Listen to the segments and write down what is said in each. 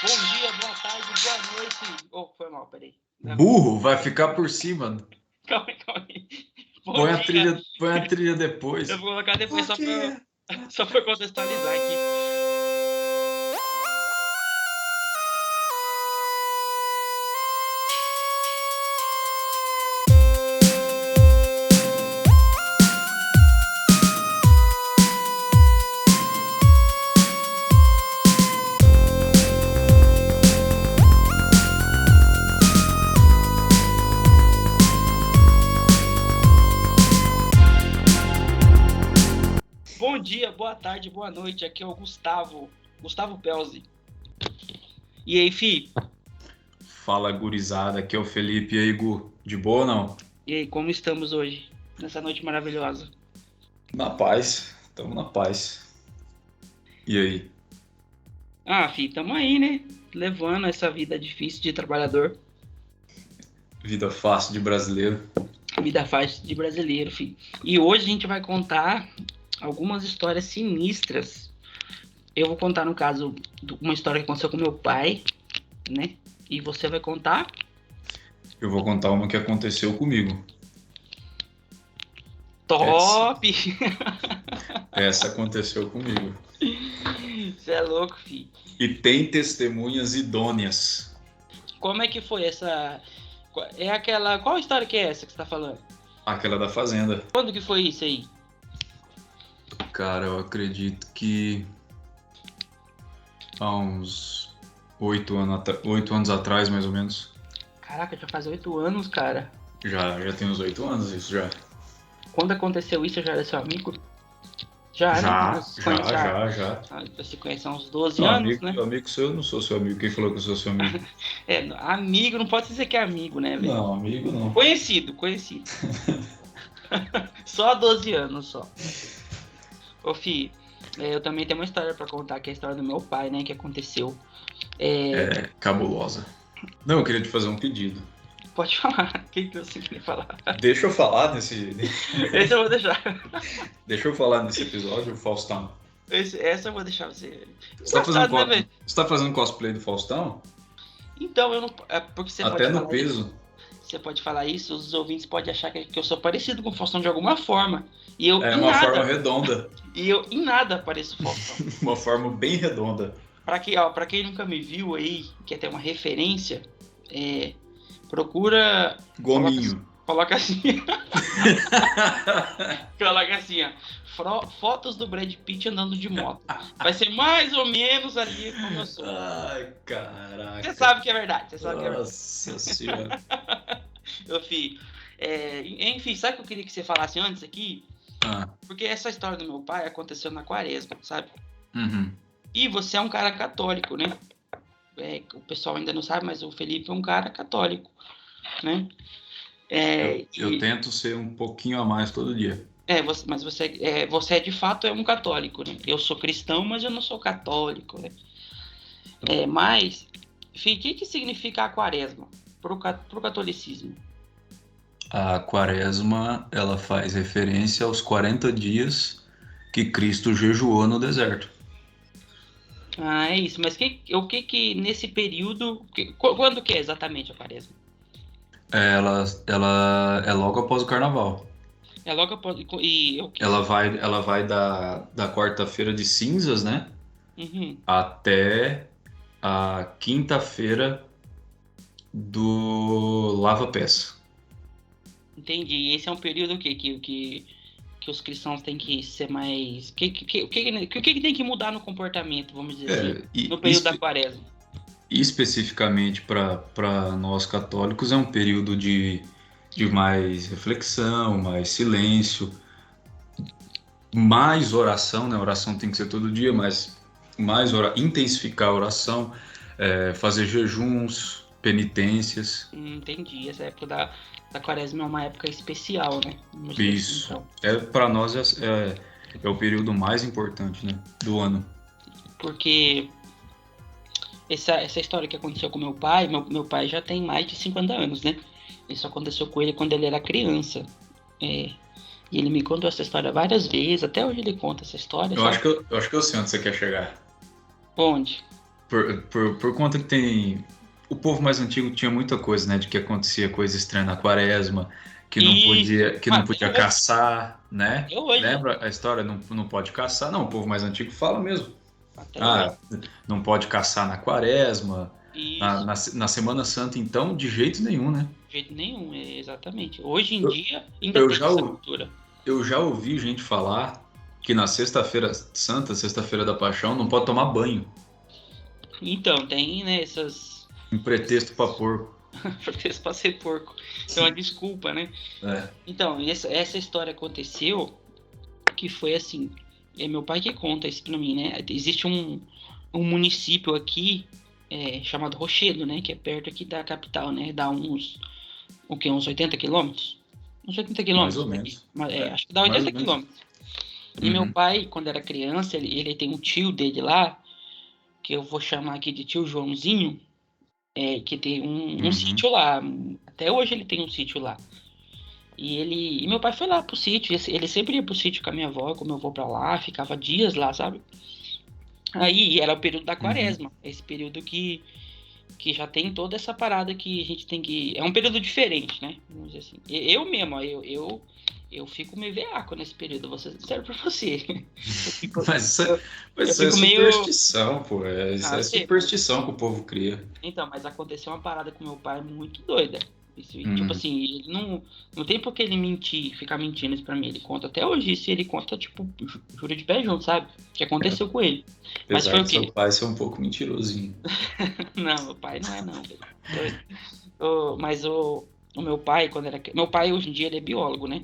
Bom dia, boa tarde, boa noite. Oh, foi mal, peraí. Burro, vai ficar por cima. Calma aí. Põe a trilha depois. Eu vou colocar depois só pra contextualizar aqui. Bom dia, boa tarde, boa noite. Aqui é o Gustavo Pelzi. E aí, fi? Fala, gurizada. Aqui é o Felipe. E aí, Gu? De boa ou não? E aí, como estamos hoje? Nessa noite maravilhosa. Na paz. Tamo na paz. E aí? Ah, fi, tamo aí, né? Levando essa vida difícil de trabalhador. Vida fácil de brasileiro. Vida fácil de brasileiro, fi. E hoje a gente vai contar algumas histórias sinistras. Eu vou contar, no caso, uma história que aconteceu com meu pai, né? E você vai contar? Eu vou contar uma que aconteceu comigo. Top! Essa aconteceu comigo. Você é louco, fi. E tem testemunhas idôneas. Como é que foi essa... É aquela... Qual história que é essa que você tá falando? Aquela da fazenda. Quando que foi isso aí? Cara, eu acredito que há uns 8 anos atrás, mais ou menos. Caraca, já faz 8 anos, cara. Já tem uns 8 anos isso já. Quando aconteceu isso, eu já era seu amigo? Já. Você conhece há uns 12 anos, né? Amigo seu, eu não sou seu amigo. Quem falou que eu sou seu amigo? Amigo, não pode dizer que é amigo, né, velho? Não, amigo não. Conhecido. Só há 12 anos, só. Ô, fi, eu também tenho uma história pra contar, que é a história do meu pai, né, que aconteceu. É cabulosa. Não, eu queria te fazer um pedido. Pode falar, o que você queria falar? Deixa eu falar nesse... Esse eu vou deixar. Deixa eu falar nesse episódio, Faustão. Essa eu vou deixar você... Você tá fazendo cosplay do Faustão? Então, eu não... É porque você até pode no falar peso. Isso. Você pode falar isso, os ouvintes podem achar que eu sou parecido com o Faustão de alguma forma. E eu, forma redonda. E eu em nada pareço o Faustão. Uma forma bem redonda. Pra quem nunca me viu aí, quer ter uma referência, procura... Gominho. Coloca assim. Coloca assim, ó. Fotos do Brad Pitt andando de moto. Vai ser mais ou menos ali como eu sou. Ai, caraca. Você sabe que é verdade. Nossa senhora. Meu filho. Enfim, sabe o que eu queria que você falasse antes aqui? Porque essa história do meu pai aconteceu na Quaresma, sabe? Uhum. E você é um cara católico, né? O pessoal ainda não sabe, mas o Felipe é um cara católico, né? Eu tento ser um pouquinho a mais todo dia. Mas você de fato é um católico, né? Eu sou cristão, mas eu não sou católico, né? Mas, enfim, o que significa a Quaresma pro catolicismo? A Quaresma, ela faz referência aos 40 dias que Cristo jejuou no deserto. Ah, é isso. Mas o que nesse período... Quando que é exatamente a Quaresma? Ela é logo após o Carnaval. É logo após... Ela vai da quarta-feira de cinzas, né? Uhum. Até a quinta-feira do lava-pés. Entendi. E esse é um período que os cristãos têm que ser mais... O que tem que mudar no comportamento, vamos dizer assim, no período da Quaresma? Especificamente para nós católicos, é um período de mais reflexão, mais silêncio, mais oração, né? Oração tem que ser todo dia, mas intensificar a oração, fazer jejuns, penitencias. Entendi. Essa época da Quaresma é uma época especial, né? Isso. Assim, então. Para nós é o período mais importante, né, do ano. Porque essa história que aconteceu com meu pai já tem mais de 50 anos, né? Isso aconteceu com ele quando ele era criança. E ele me contou essa história várias vezes, até hoje ele conta essa história. Eu acho que eu sei onde você quer chegar. Onde? Por conta que tem. O povo mais antigo tinha muita coisa, né? De que acontecia coisa estranha na quaresma, E que não podia caçar, né? até hoje, Lembra a história? Não pode caçar. Não, o povo mais antigo fala mesmo. até hoje. Ah, não pode caçar na quaresma, Isso, na Semana Santa, então, de jeito nenhum, né? de jeito nenhum, exatamente. Hoje em Eu, dia ainda eu tem já, essa ou- cultura. eu já ouvi gente falar que na Sexta-feira Santa, Sexta-feira da Paixão, não pode tomar banho, Então, tem, né, essas em pretexto para porco. protestos para ser porco. É uma desculpa, né? É. Então, essa história aconteceu que foi assim, é meu pai que conta isso pra mim, né? Existe um município aqui chamado Rochedo, né? Que é perto aqui da capital, né? Dá uns 80 quilômetros? Uns 80 Mais ou quilômetros daqui. menos. É, Acho que dá mais 80 ou menos. quilômetros. E meu Uhum, pai, quando era criança, ele tem um tio dele lá, que eu vou chamar aqui de tio Joãozinho, que tem um uhum. sítio lá. Até hoje ele tem um sítio lá. E meu pai foi lá pro sítio. Ele sempre ia pro sítio com a minha avó, com meu avô pra lá, ficava dias lá, sabe? Aí era o período da Uhum. quaresma. Esse período que já tem toda essa parada que a gente tem que. É um período diferente, né? Vamos dizer assim. Eu mesmo, eu fico meio veaco nesse período, vou ser sincero pra você. Eu fico, Mas isso, eu, mas eu isso é fico meio. superstição, pô. Isso Ah, eu é sei, mas superstição que o povo cria. então, mas aconteceu uma parada com meu pai muito doida. Tipo Hum, assim, ele não tem por que ele mentir, ficar mentindo isso pra mim. Ele conta até hoje isso, e ele conta, tipo, juro de pé junto, sabe? O que aconteceu com ele. Mas apesar foi o de seu quê? pai ser um pouco mentirosinho. Não, meu pai não é não, velho. Doido. Mas o meu pai, quando era. Meu pai hoje em dia ele é biólogo, né?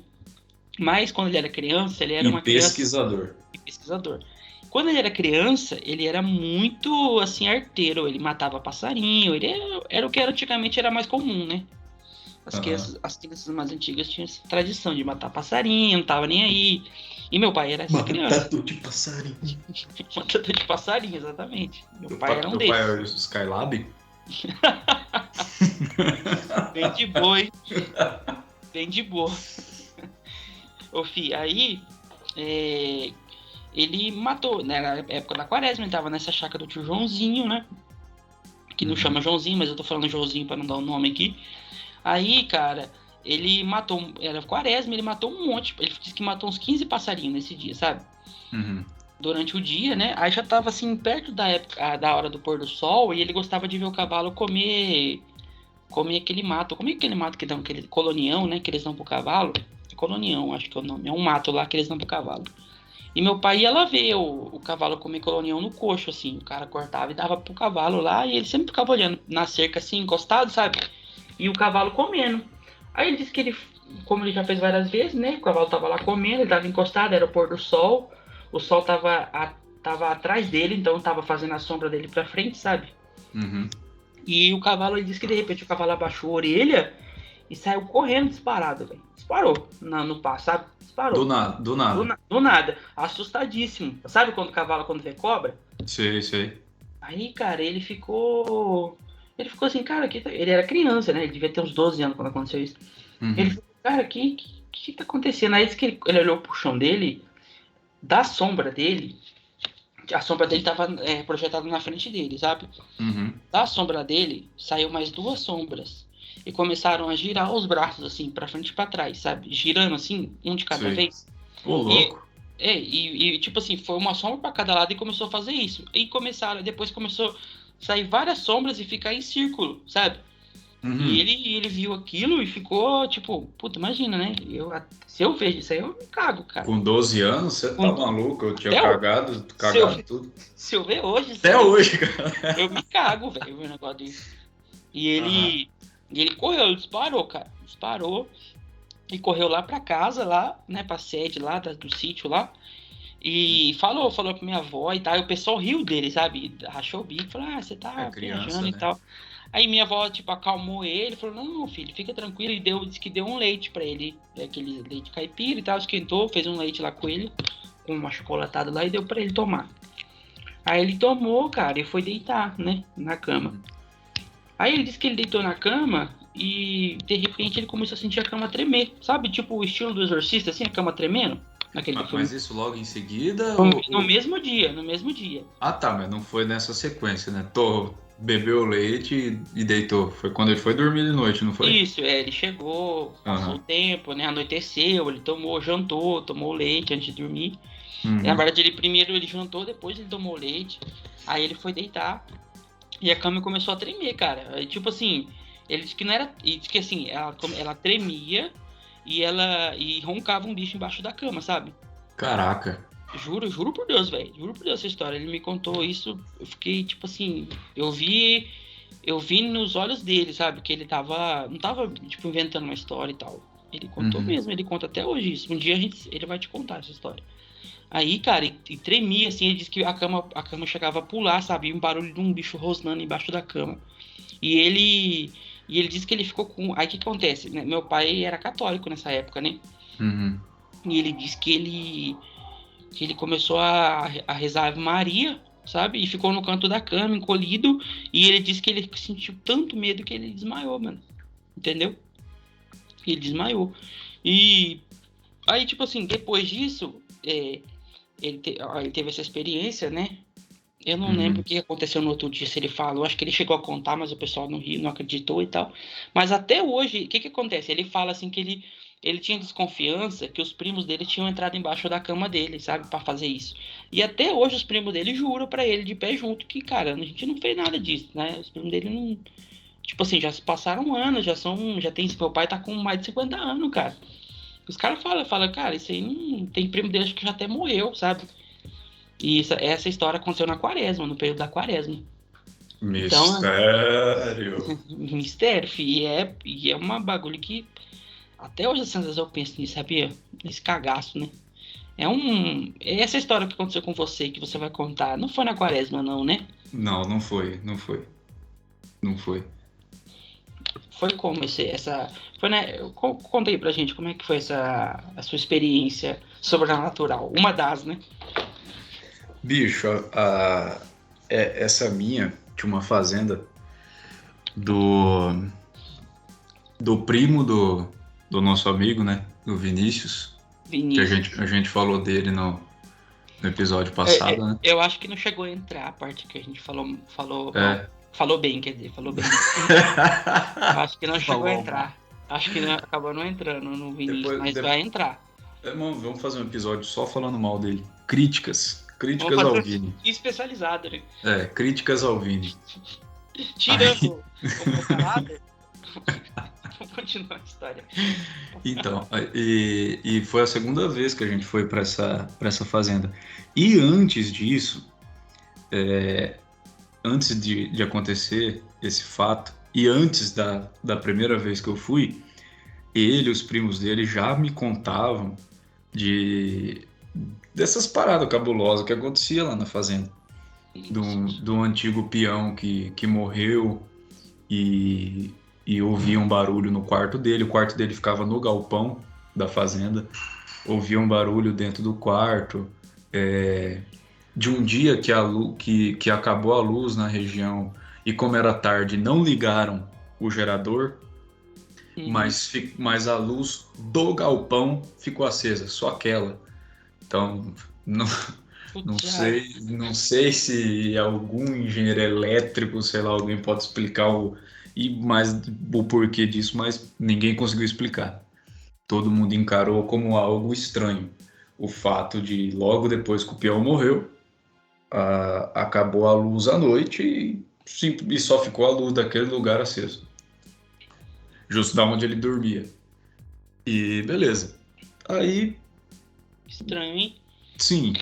Mas quando ele era criança, ele era E uma criança pesquisador. pesquisador. Quando ele era criança, ele era muito assim arteiro, ele matava passarinho, ele era o que antigamente era mais comum, né? Aham. As crianças mais antigas tinham essa tradição de matar passarinho, não tava nem aí. E meu pai era essa criança, Matador de passarinho. matador de passarinho, exatamente. Meu pai era um Teu pai é desses. o Skylab? Bem de boa, hein? Bem de boa. Ô, fi, aí é, ele matou, né? Na época da quaresma, ele tava nessa chácara do tio Joãozinho, né? Que não Uhum. chama Joãozinho, mas eu tô falando Joãozinho pra não dar o nome aqui. Aí, cara, ele matou, era quaresma, ele matou um monte. Ele disse que matou uns 15 passarinhos nesse dia, sabe? Uhum. Durante o dia, né? Aí já tava assim, perto da época, da hora do pôr do sol, e ele gostava de ver o cavalo comer aquele mato que dão, aquele colonião, né? Que eles dão pro cavalo. Colonião, acho que é o nome. É um mato lá que eles dão pro cavalo. E meu pai ia lá ver o cavalo comer colonião no coxo, assim. O cara cortava e dava pro cavalo lá, e ele sempre ficava olhando na cerca, assim, encostado, sabe? E o cavalo comendo. Aí ele disse que ele, como ele já fez várias vezes, né? O cavalo tava lá comendo, ele tava encostado, era o pôr do sol. O sol tava atrás dele, então tava fazendo a sombra dele pra frente, sabe? Uhum. E o cavalo, ele disse que de repente o cavalo abaixou a orelha e saiu correndo disparado, velho. Disparou no passo, sabe? Do Disparou. nada, do nada. Do nada, assustadíssimo. Sabe quando o cavalo quando vê cobra? Sei, sei. Aí, cara, ele ficou. Ele ficou assim, cara, ele era criança, né? Ele devia ter uns 12 anos quando aconteceu isso. Ele Uhum. falou, cara, que tá acontecendo? Aí disse que ele olhou pro chão dele, da sombra dele, a sombra dele tava projetada na frente dele, sabe? Uhum. Da sombra dele, saiu mais duas sombras. E começaram a girar os braços, assim, pra frente e pra trás, sabe? Girando, assim, um de cada Sei. vez. Ô, E, louco. tipo assim, foi uma sombra pra cada lado e começou a fazer isso. E depois começou a sair várias sombras e ficar em círculo, sabe? E Uhum. ele viu aquilo e ficou, tipo, puta, imagina, né? Se eu vejo isso aí, eu me cago, cara. Com 12 anos, você tá Com- maluco? Eu tinha Até o- se eu, cagado tudo. se eu ver hoje isso Até aí, hoje, cara. eu me cago, velho, ver um negócio desse. E Aham. ele correu, ele disparou, cara. Disparou e correu lá pra casa, lá, né, pra sede lá do sítio lá. E falou pra minha avó e tal. E o pessoal riu dele, sabe? Rachou o bico, falou, você É tá viajando criança, e né? tal. Aí minha avó, tipo, acalmou ele, falou, não, filho, fica tranquilo. E disse que deu um leite pra ele, aquele leite caipira e tal, esquentou, fez um leite lá com ele, com uma chocolatada lá e deu pra ele tomar. Aí ele tomou, cara, e foi deitar, né, na cama. Uhum. Aí ele disse que ele deitou na cama e de repente ele começou a sentir a cama tremer, sabe? Tipo o estilo do exorcista, assim, a cama tremendo. Naquele que foi Mas isso logo em seguida? no mesmo dia, no mesmo dia. Ah, tá, mas não foi nessa sequência, né? Bebeu leite e deitou. Foi quando ele foi dormir de noite, não foi? Isso, ele chegou, passou o Aham. tempo, né? Anoiteceu, ele jantou, tomou leite antes de dormir. Na Uhum. verdade, ele jantou, depois ele tomou leite. Aí ele foi deitar e a cama começou a tremer, cara. Aí, tipo assim, ele disse que não era. Ele disse que assim, ela tremia e roncava um bicho embaixo da cama, sabe? Caraca. Juro por Deus, velho. Juro por Deus essa história. Ele me contou isso, eu fiquei, tipo assim, eu vi nos olhos dele, sabe? Que ele não tava, tipo, inventando uma história e tal. Ele contou Uhum. mesmo, ele conta até hoje isso. Um dia ele vai te contar essa história. Aí, cara, e tremia, assim, ele disse que a cama chegava a pular, sabe? E um barulho de um bicho rosnando embaixo da cama. E ele disse que ele ficou com. Aí o que acontece, né? Meu pai era católico nessa época, né? Uhum. E ele disse que ele começou a rezar Ave Maria, sabe? E ficou no canto da cama, encolhido. E ele disse que ele sentiu tanto medo que ele desmaiou, mano. Entendeu? Ele desmaiou. E aí, tipo assim, depois disso, ele teve essa experiência, né? Eu não lembro o Uhum. que aconteceu no outro dia, se ele falou. Acho que ele chegou a contar, mas o pessoal não riu, não acreditou e tal. Mas até hoje, o que acontece? Ele fala assim que ele tinha desconfiança que os primos dele tinham entrado embaixo da cama dele, sabe, pra fazer isso. E até hoje os primos dele juram pra ele de pé junto que, cara, a gente não fez nada disso, né? Os primos dele não. Tipo assim, já se passaram anos, já tem. Meu pai tá com mais de 50 anos, cara. Os caras falam, cara, isso aí não. Tem primo dele acho que já até morreu, sabe? E essa história aconteceu na quaresma, no período da quaresma. Então, Mistério. mistério, fi, e é uma bagulho que até hoje, assim, às vezes eu penso nisso, sabia? Nesse cagaço, né? Essa história que aconteceu com você, que você vai contar, não foi na quaresma, não, né? Não, não foi, não foi, não foi. Foi como foi, né? Conta aí pra gente como é que foi a sua experiência sobrenatural. Uma das, né? Bicho, essa minha tinha uma fazenda do, do primo do nosso amigo, né? Do Vinícius, que a Vinícius. gente, a gente falou dele no episódio passado, né? Eu acho que não chegou a entrar a parte que a gente falou mal. É. Falou bem, quer dizer, falou bem. Acho que não chegou a Falou mal. entrar. Acho que acabou não entrando no Vinícius, Depois, mas vai entrar. mano, vamos fazer um episódio só falando mal dele. Críticas. Vamos Críticas fazer ao um Vini. especializado, né? Críticas ao Vini. Aí, Tirando o caráter, vamos continuar a história. então, e foi a segunda vez que a gente foi para essa fazenda. E antes disso, antes de acontecer esse fato, e antes da primeira vez que eu fui, ele e os primos dele já me contavam de dessas paradas cabulosas que acontecia lá na fazenda. Do antigo peão que morreu e, e ouvia um barulho no quarto dele. O quarto dele ficava no galpão da fazenda. Ouvia um barulho dentro do quarto. De um dia que acabou a luz na região e como era tarde, não ligaram o gerador, Uhum. mas a luz do galpão ficou acesa, só aquela. Então, não, não Putz, sei, não sei se algum engenheiro elétrico, sei lá, alguém pode explicar o porquê disso, mas ninguém conseguiu explicar. Todo mundo encarou como algo estranho. O fato de logo depois que o peão morreu, acabou a luz à noite e só ficou a luz daquele lugar aceso, justo da onde ele dormia. E beleza. Aí, estranho, hein? sim,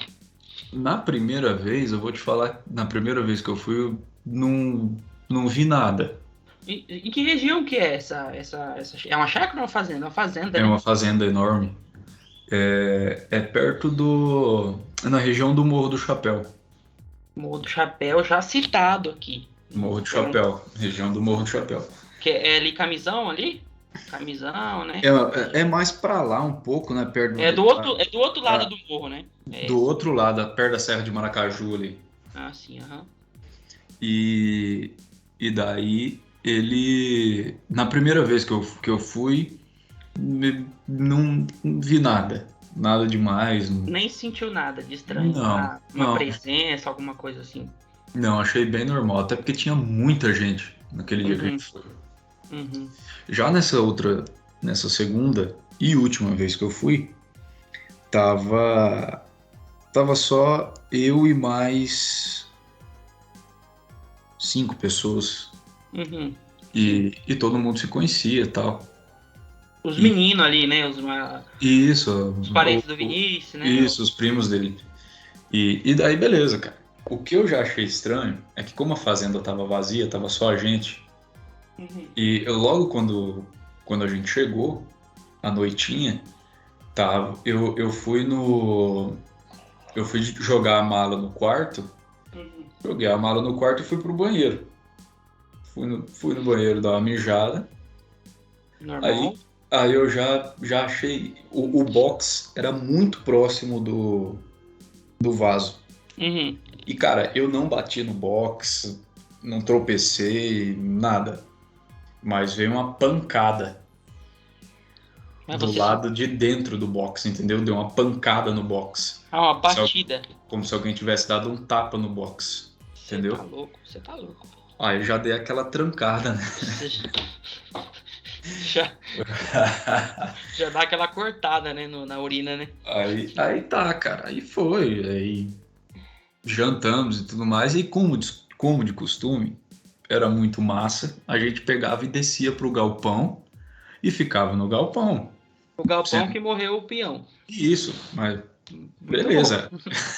na primeira vez, eu vou te falar, na primeira vez que eu fui, eu não vi nada. Em que região que é é uma chácara ou uma fazenda? Uma fazenda, É né? uma fazenda enorme. É perto na região do Morro do Chapéu. Morro do Chapéu, já citado aqui. Morro do Então, Chapéu. Região do Morro do Chapéu. que é ali Camisão ali? Camisão, né? É mais pra lá um pouco, né? É do outro lado a- do morro, né? É. do outro lado, perto da Serra de Maracaju ali. Ah, sim, aham. E, e daí na primeira vez que eu fui, não vi nada. nada demais. Nem sentiu nada de estranho, Não, uma não, presença, alguma coisa assim. não, achei bem normal, até porque tinha muita gente naquele dia que a Uhum, gente foi. uhum, Já nessa segunda e última vez que eu fui, tava, tava só eu e mais 5 pessoas. uhum. Sim. E todo mundo se conhecia e tal. Os E meninos ali, né? isso, Os parentes do Vinícius, né? isso, os primos dele. E daí, beleza, cara. O que eu já achei estranho é que como a fazenda tava vazia, tava só a gente. Uhum, Logo quando a gente chegou, à noitinha, eu fui no. Eu fui jogar a mala no quarto, uhum. joguei a mala no quarto e fui pro banheiro. Fui no banheiro dar uma mijada. Aí, Normal. aí eu já achei. O box era muito próximo do vaso. Uhum. E, cara, eu não bati no box, não tropecei, nada. Mas veio uma pancada Mas do você. lado de dentro do box, entendeu? Deu uma pancada no box. Ah, uma Se al- batida. Como se alguém tivesse dado um tapa no box, Você tá entendeu? louco, você tá louco. Aí eu já dei aquela trancada, né? Você já, já dá aquela cortada, né? Na urina, né? Aí tá, cara. Aí foi. Aí jantamos e tudo mais. E como de costume, era muito massa. A gente pegava e descia pro galpão e ficava no galpão. O galpão Sendo que morreu o peão. isso, mas Muito bom. beleza.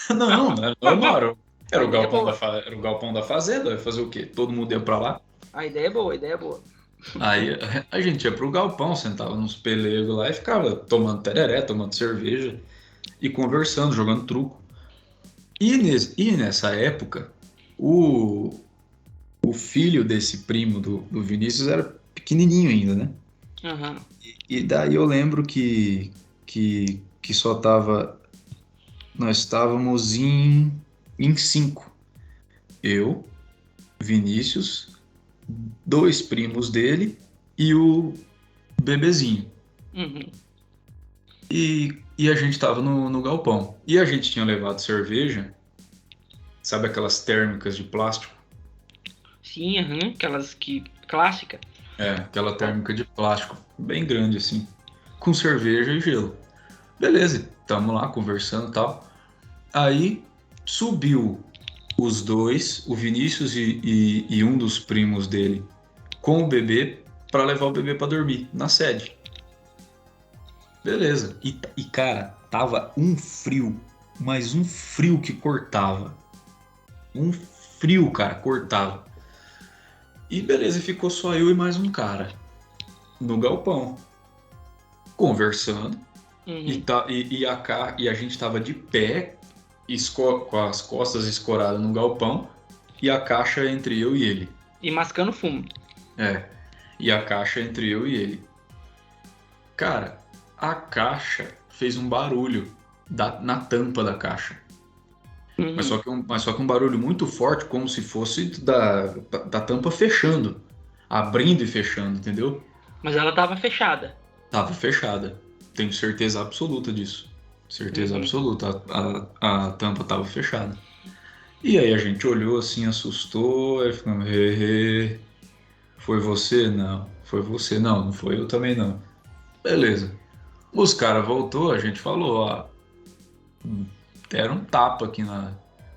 Não, era normal. A ideia é boa. Era o galpão da fazenda. Ia fazer o quê? Todo mundo ia pra lá. A ideia é boa, a ideia é boa. Aí a gente ia pro galpão, sentava nos pelegos lá e ficava tomando tereré, tomando cerveja e conversando, jogando truco. E nessa época, o, o filho desse primo do Vinícius era pequenininho ainda, né? Aham. E daí eu lembro que só tava. Nós estávamos em 5. Eu, Vinícius, 2 primos dele e o bebezinho. Uhum. E a gente tava no galpão. E a gente tinha levado cerveja, sabe aquelas térmicas de plástico? Sim, aham. Aquelas que. Clássica. É, aquela térmica de plástico, bem grande assim, com cerveja e gelo. Beleza, tamo lá conversando e tal. Aí subiu os dois, o Vinícius e um dos primos dele, com o bebê, para levar o bebê para dormir na sede. Beleza. Cara, tava um frio, mas um frio que cortava. Um frio, cara, cortava. E beleza, ficou só eu e mais um cara no galpão, conversando. Uhum. E a gente tava de pé, com as costas escoradas no galpão, e a caixa entre eu e ele. E mascando fumo. É, e a caixa entre eu e ele. Cara, a caixa fez um barulho na tampa da caixa. Uhum. Mas só que um barulho muito forte, como se fosse da tampa fechando. Abrindo e fechando, entendeu? Mas ela tava fechada. Tava fechada. Tenho certeza absoluta disso. Certeza Uhum. absoluta. A tampa tava fechada. E aí a gente olhou assim, assustou, aí ficamos, hehe. Foi você? Não. Foi você? Não, não foi eu também não. Beleza. Os caras voltou, a gente falou, ó. Deram um tapa aqui na.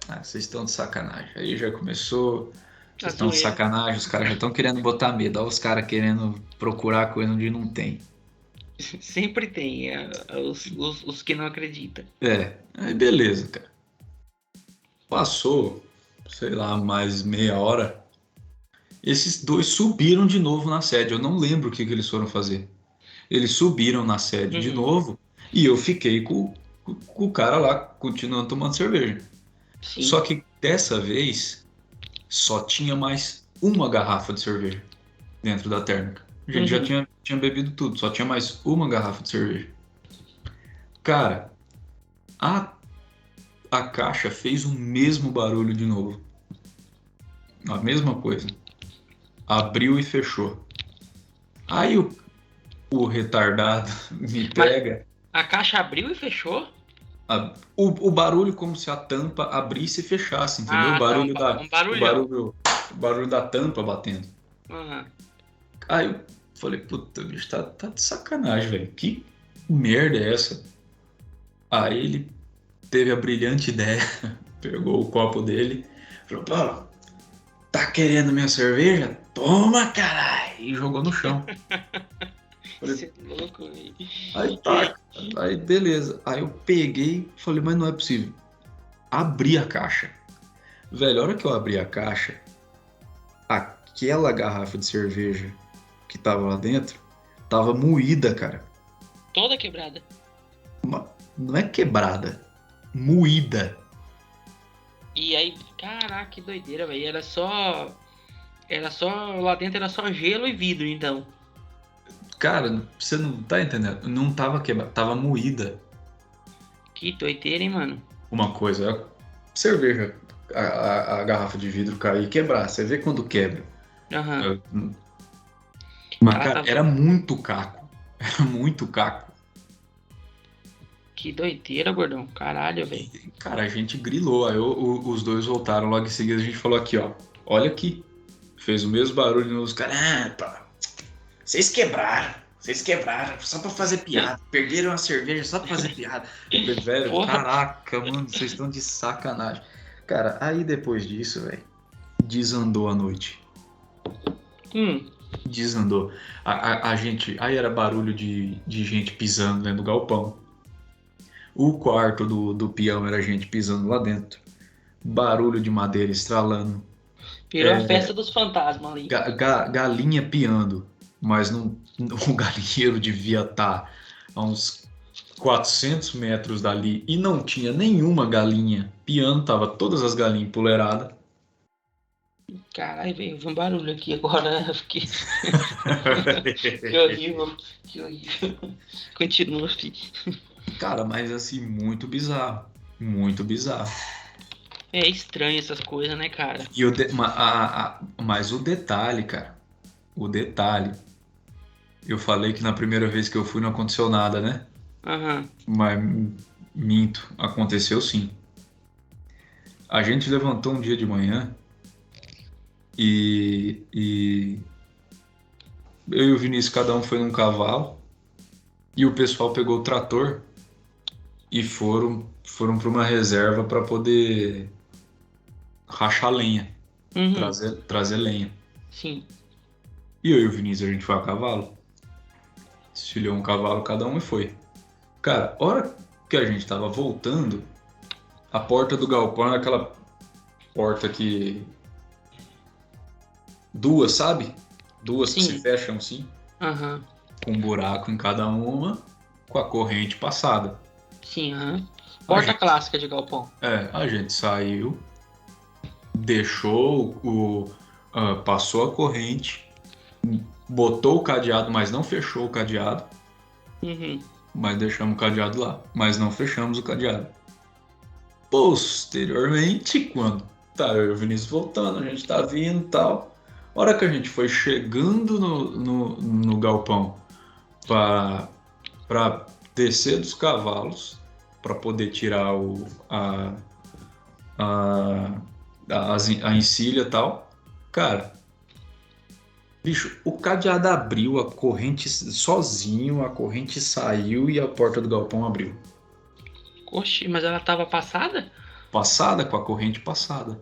Ah, vocês estão de sacanagem. Aí já começou. A Vocês estão de zoeira. sacanagem, os caras já estão querendo botar medo. Olha os caras querendo procurar coisa onde não tem. Sempre tem os que não acreditam. Aí beleza, cara. Passou, sei lá, mais meia hora. Esses dois subiram de novo na sede. Eu não lembro o que eles foram fazer. Eles subiram na sede de Uhum. novo e eu fiquei com o cara lá, continuando tomando cerveja. Só Sim. que dessa vez só tinha mais uma garrafa de cerveja dentro da térmica. A gente já Uhum. tinha bebido tudo, só tinha mais uma garrafa de cerveja. Cara, a, a caixa fez o mesmo barulho de novo. A mesma coisa. Abriu e fechou. Aí o retardado me Mas pega. A caixa abriu e fechou? O barulho como se a tampa abrisse e fechasse, entendeu? Ah, tá. Um O barulhão. barulho, o barulho da tampa batendo. Aham. Aí eu falei, puta, bicho, tá de sacanagem, velho. Que merda é essa? Aí ele teve a brilhante ideia, pegou o copo dele, falou, Paulo, tá querendo minha cerveja? Toma, caralho! E jogou no chão. Falei, Você é louco, velho. aí tá, aí beleza. Aí eu peguei, falei, mas não é possível. Abri a caixa. Velho, a hora que eu abri a caixa, aquela garrafa de cerveja que tava lá dentro, tava moída, cara. Toda quebrada. Não é quebrada, moída. E aí, caraca, que doideira, velho. Lá dentro era só gelo e vidro, então. Cara, você não tá entendendo? Não tava quebrada, tava moída. Que doideira, hein, mano? Uma coisa, é cerveja, a garrafa de vidro cair e quebrar. Você vê quando quebra. Aham. É, mas, Ela cara, tava. era muito caco. Era muito caco. Que doideira, gordão. Caralho, velho. Cara, a gente grilou. Aí os dois voltaram. Logo em seguida a gente falou aqui, ó. Olha aqui. Fez o mesmo barulho nos caras. Ah, pá. Vocês quebraram. Vocês quebraram. Só pra fazer piada. Perderam a cerveja só pra fazer piada. Eu falei, velho, Porra. caraca, mano. Vocês estão de sacanagem. Cara, aí depois disso, velho. Desandou a noite. Desandou. A gente. Aí era barulho de gente pisando dentro do galpão. O quarto do peão era gente pisando lá dentro. Barulho de madeira estralando. Virou a festa dos fantasmas ali. Galinha piando. Mas não, o galinheiro devia estar a uns 400 metros dali e não tinha nenhuma galinha piando. Tava todas as galinhas empoleiradas. Caralho, velho. Houve um barulho aqui agora. Eu fiquei. Que horrível. Que horrível. Continua, filho. Cara, mas assim, muito bizarro. Muito bizarro. É estranho essas coisas, né, cara? E mas o detalhe, cara. O detalhe. Eu falei que na primeira vez que eu fui não aconteceu nada, né? Aham. Mas minto, aconteceu sim. A gente levantou um dia de manhã e eu e o Vinícius, cada um foi num cavalo e o pessoal pegou o trator e foram para uma reserva para poder rachar lenha, Uhum. trazer lenha. Sim. E eu e o Vinícius, a gente foi a cavalo. Estilhou um cavalo cada um e foi. Cara, a hora que a gente tava voltando, a porta do galpão era aquela porta que... Duas, sabe? Duas que se Sim. fecham assim, Aham. com um buraco em cada uma, com a corrente passada. Sim, aham. A Porta gente, clássica de galpão. a gente saiu, deixou passou a corrente, botou o cadeado, mas não fechou o cadeado. Uhum. Mas deixamos o cadeado lá. Mas não fechamos o cadeado. Posteriormente, quando tá eu e o Vinícius voltando, a gente tá vindo e tal. A hora que a gente foi chegando no galpão para descer dos cavalos, para poder tirar a, a encilha e tal. Cara, bicho, o cadeado abriu, a corrente sozinho, a corrente saiu e a porta do galpão abriu. Oxi, mas ela tava passada? Passada, com a corrente passada.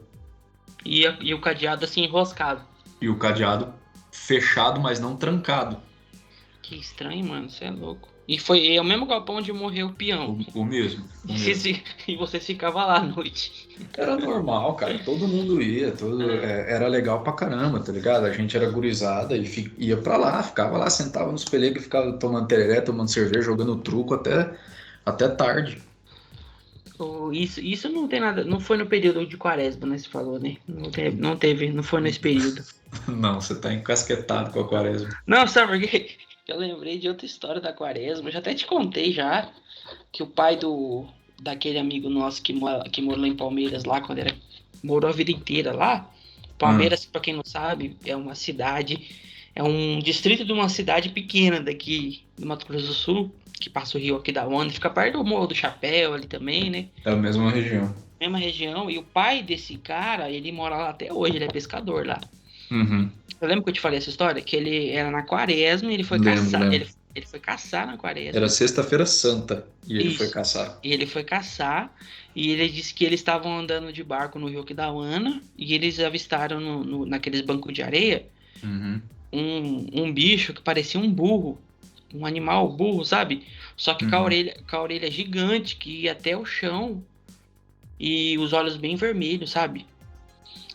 E o cadeado assim enroscado. E o cadeado fechado, mas não trancado. Que estranho, mano. Você é louco. E foi o mesmo galpão onde morreu o peão. O mesmo. E você ficava lá à noite. Era normal, cara. Todo mundo ia. Era legal pra caramba, tá ligado? A gente era gurizada e ia pra lá, ficava lá, sentava nos pelegos e ficava tomando tereré, tomando cerveja, jogando truco até tarde. Isso não tem nada. Não foi no período de quaresma, né? Você falou, né? Não foi nesse período. Não, você tá encasquetado com a quaresma. Não, sabe por quê? Eu lembrei de outra história da quaresma. Eu já até te contei já que o pai daquele amigo nosso que morou lá em Palmeiras, lá quando morou a vida inteira lá. Palmeiras, pra quem não sabe, é uma cidade É um distrito de uma cidade pequena daqui do Mato Grosso do Sul, que passa o rio Aquidauana, fica perto do Morro do Chapéu ali também, né? É a mesma região. Mesma região. E o pai desse cara, ele mora lá até hoje, ele é pescador lá. Uhum. Eu lembro que eu te falei essa história? Que ele era na quaresma e ele foi Lembro, caçar. lembro. Ele foi caçar na quaresma. Era Sexta-feira Santa e ele foi Isso. caçar. E ele foi caçar e ele disse que eles estavam andando de barco no rio Aquidauana e eles avistaram naqueles bancos de areia Uhum. um bicho que parecia um burro, um animal burro, sabe? Só que com a orelha gigante que ia até o chão e os olhos bem vermelhos, sabe?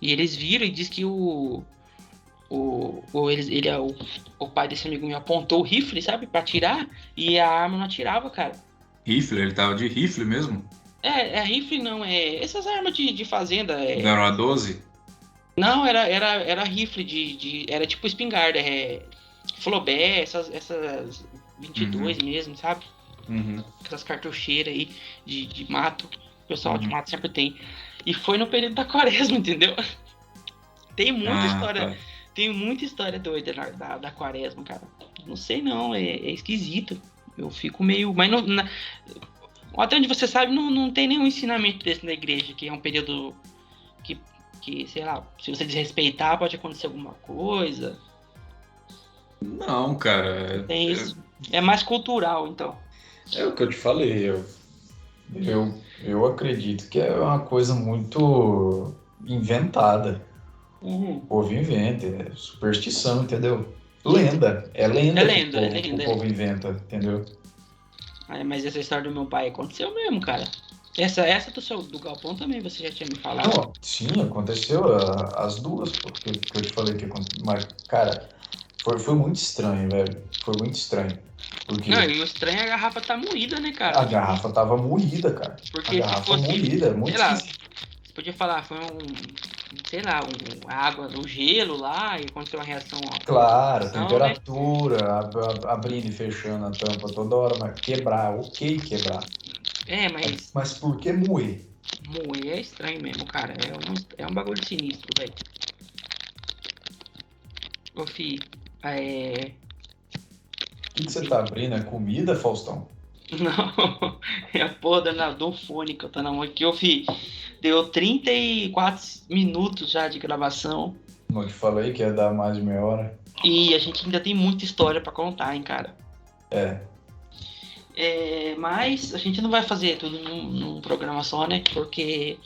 E eles viram e diz que o pai desse amigo meu apontou o rifle, sabe, pra atirar e a arma não atirava, cara. Rifle? Ele tava de rifle mesmo? É rifle não, é essas armas de fazenda. Não era uma 12? Não, era rifle era tipo espingarda, Flobé, essas 22 mesmo, sabe? Uhum. Aquelas cartucheiras aí de mato, o pessoal de mato sempre tem. E foi no período da quaresma, entendeu? Tem muita história, tá. tem muita história doida da quaresma, cara. Não sei não, é esquisito. Eu fico meio... Mas até onde você sabe, não tem nenhum ensinamento desse na igreja, que é um período que, sei lá, se você desrespeitar, pode acontecer alguma coisa. Não, cara. Tem isso. É mais cultural, então. É o que eu te falei. Eu acredito que é uma coisa muito inventada. O povo inventa, é superstição, entendeu? Lenda. É lenda, que o povo inventa, entendeu? Mas essa história do meu pai aconteceu mesmo, cara. Essa do Galpão também você já tinha me falado. Não, sim, aconteceu as duas, porque eu te falei que aconteceu. Mas, cara, foi muito estranho, velho. Foi muito estranho. Porque não, e o estranho é a garrafa tá moída, né, cara? a garrafa tava moída, cara. Porque a garrafa moída, muito sei lá, esquisito. você podia falar, foi sei lá, água, um gelo lá e aconteceu uma reação. Claro, temperatura, né? Abrindo e fechando a tampa toda hora, mas quebrar, ok quebrar. Mas por que moer? Moer é estranho mesmo, cara. É um bagulho sinistro, velho. Ô, fi, O que você tá abrindo? É comida, Faustão? Não, é a porra da Donfone que eu tô na mão aqui, ô, fi. Deu 34 minutos já de gravação. Não te falei que ia dar mais de meia hora? E a gente ainda tem muita história pra contar, hein, cara. Mas a gente não vai fazer tudo num programa só, né? Porque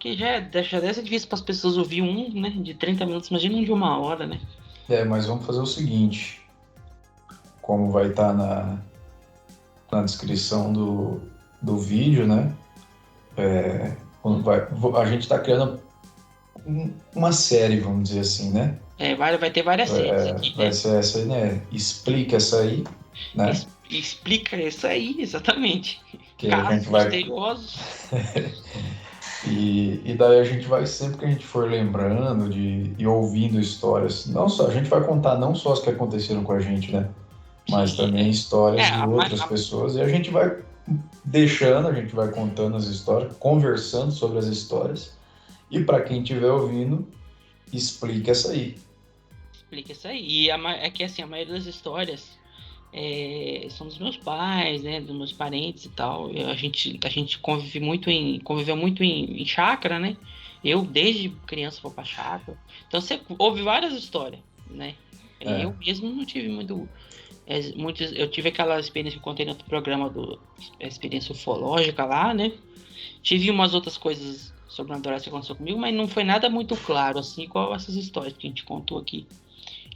já deve ser difícil para as pessoas ouvir né, de 30 minutos, imagina um de 1 hora, né? Mas vamos fazer o seguinte. Como vai estar na descrição do vídeo, né? A gente está criando uma série, vamos dizer assim, né? Vai ter várias séries aqui. Vai ser essa aí, né? Explica essa aí, né? Explica isso aí, exatamente. Que a gente vai... misteriosos. E daí a gente vai, sempre que a gente for lembrando e ouvindo histórias, não só, a gente vai contar não só as que aconteceram com a gente, né? Mas também histórias de outras pessoas. E a gente vai a gente vai contando as histórias, conversando sobre as histórias. E para quem estiver ouvindo, explica essa aí. Explica isso aí. E é que assim, a maioria das histórias são dos meus pais, né? Dos meus parentes e tal. A gente conviveu muito em chácara, né? Eu, desde criança, vou pra chácara. Então você ouve várias histórias, né? Eu mesmo não tive eu tive aquela experiência que eu contei no outro programa experiência ufológica lá, né? Tive umas outras coisas sobrenaturais que aconteceu comigo, mas não foi nada muito claro, assim, igual essas histórias que a gente contou aqui.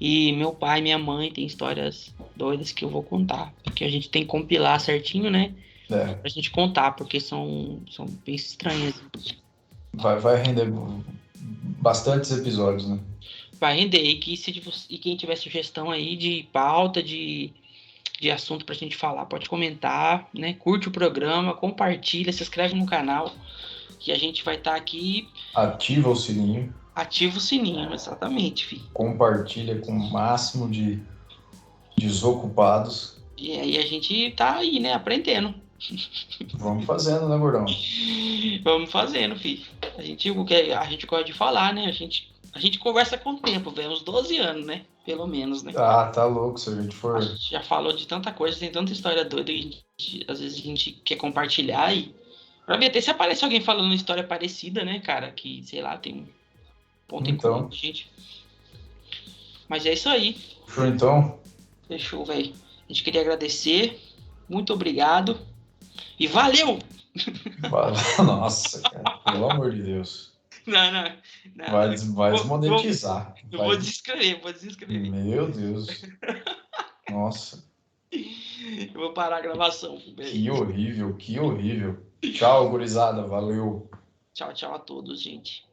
E meu pai e minha mãe tem histórias doidas que eu vou contar, porque a gente tem que compilar certinho, né? Pra gente contar, porque são bem estranhas. Vai render bastantes episódios, né? Vai render. E quem tiver sugestão aí de pauta, de assunto pra gente falar, pode comentar, né? Curte o programa, compartilha, se inscreve no canal, que a gente vai estar aqui. Ativa o sininho. Ativa o sininho, exatamente, filho. Compartilha com o máximo de desocupados. E aí a gente tá aí, né? Aprendendo. Vamos fazendo, né, gordão? Vamos fazendo, filho. A gente gosta de falar, né? A gente A gente conversa com o tempo, velho. Uns 12 anos, né? Pelo menos, né? Ah, tá louco, se a gente for. A gente já falou de tanta coisa, tem tanta história doida que às vezes a gente quer compartilhar e. Pra ver até se aparece alguém falando uma história parecida, né, cara? Que, sei lá, tem um ponto em comum com a gente. Mas é isso aí. Fechou então? Fechou, velho. A gente queria agradecer. Muito obrigado. E valeu! Nossa, cara, pelo amor de Deus. Não. Vai desmonetizar. Eu vou desescrever. Meu Deus. Nossa. Eu vou parar a gravação. Que horrível. Tchau, gurizada. Valeu. Tchau a todos, gente.